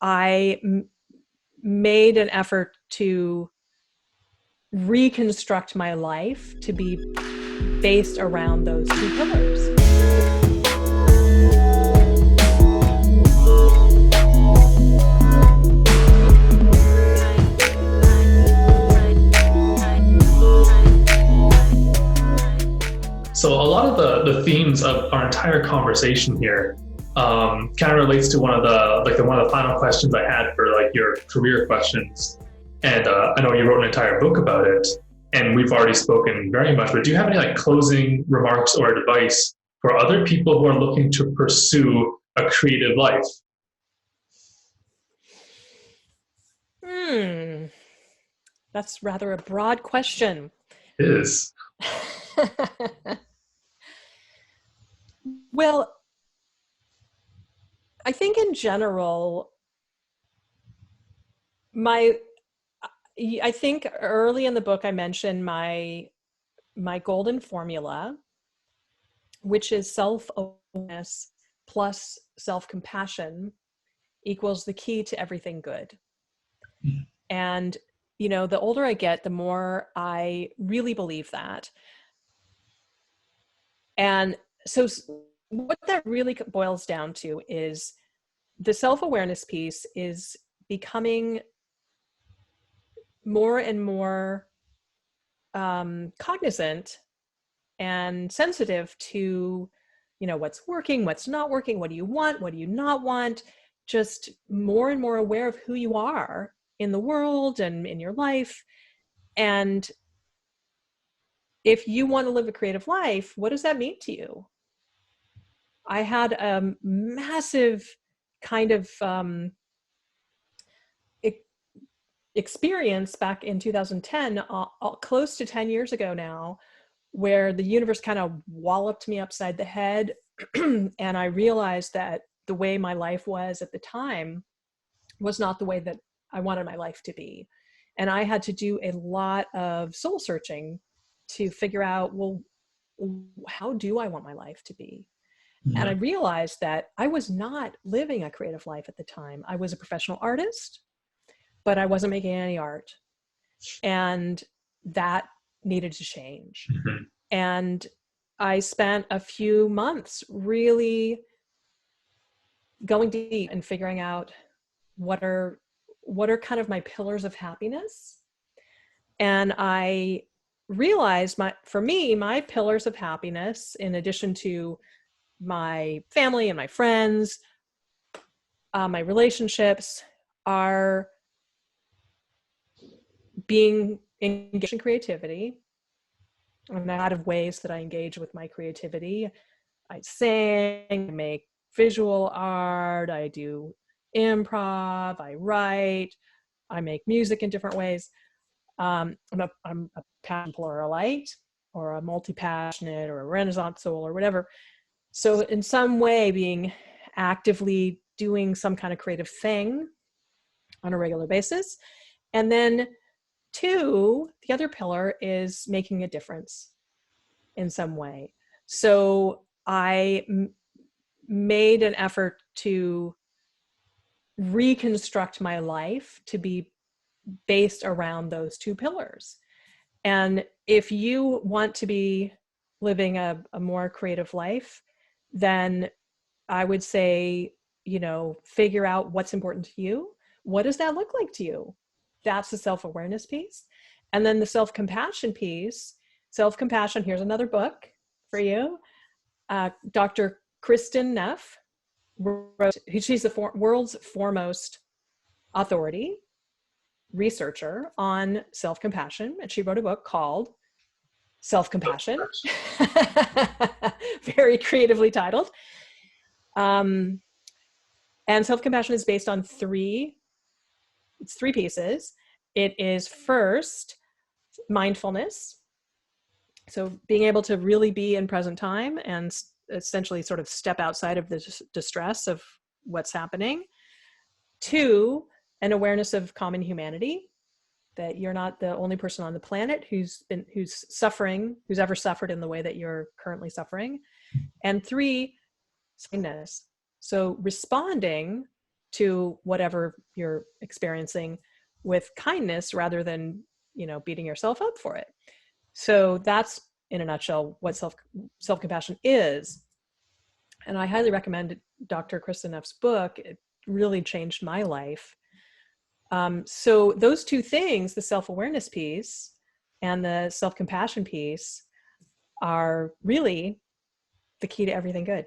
I made an effort to reconstruct my life to be based around those two pillars. So a lot of the themes of our entire conversation here kind of relates to one of the final questions I had for your career questions. And I know you wrote an entire book about it, and we've already spoken very much, but do you have any closing remarks or advice for other people who are looking to pursue a creative life? That's rather a broad question. It is. Well, I think in general, I think early in the book I mentioned my golden formula, which is self-awareness plus self-compassion equals the key to everything good. Mm. And the older I get, the more I really believe that. And so what that really boils down to is the self-awareness piece is becoming more and more cognizant and sensitive to, what's working, what's not working, what do you want, what do you not want, just more and more aware of who you are in the world and in your life. And if you want to live a creative life, what does that mean to you? I had a massive kind of experience back in 2010, close to 10 years ago now, where the universe kind of walloped me upside the head. And I realized that the way my life was at the time was not the way that I wanted my life to be. And I had to do a lot of soul searching to figure out, well, how do I want my life to be? Mm-hmm. And I realized that I was not living a creative life at the time. I was a professional artist, but I wasn't making any art. And that needed to change. Mm-hmm. And I spent a few months really going deep and figuring out what are kind of my pillars of happiness. And I realized for me, my pillars of happiness, in addition to my family and my friends, my relationships, are being engaged in creativity. And a lot of ways that I engage with my creativity. I sing, I make visual art, I do improv, I write, I make music in different ways. I'm a passion pluralite, or a multi-passionate, or a Renaissance soul, or whatever. So in some way, being actively doing some kind of creative thing on a regular basis. And then 2, the other pillar is making a difference in some way. So I made an effort to reconstruct my life to be based around those 2 pillars. And if you want to be living a more creative life, then I would say, figure out what's important to you. What does that look like to you? That's the self-awareness piece. And then the self-compassion piece. Self-compassion, here's another book for you. Dr. Kristen Neff wrote, she's the world's foremost authority, researcher on self-compassion. And she wrote a book called Self-Compassion, very creatively titled. And self-compassion is based on 3 pieces. It is first mindfulness. So being able to really be in present time and essentially sort of step outside of the distress of what's happening. 2, an awareness of common humanity, that you're not the only person on the planet who's ever suffered in the way that you're currently suffering. And 3, kindness. So responding to whatever you're experiencing with kindness rather than, beating yourself up for it. So that's, in a nutshell, what self-compassion is. And I highly recommend Dr. Krista Neff's book. It really changed my life. So those two things, the self-awareness piece and the self-compassion piece, are really the key to everything good.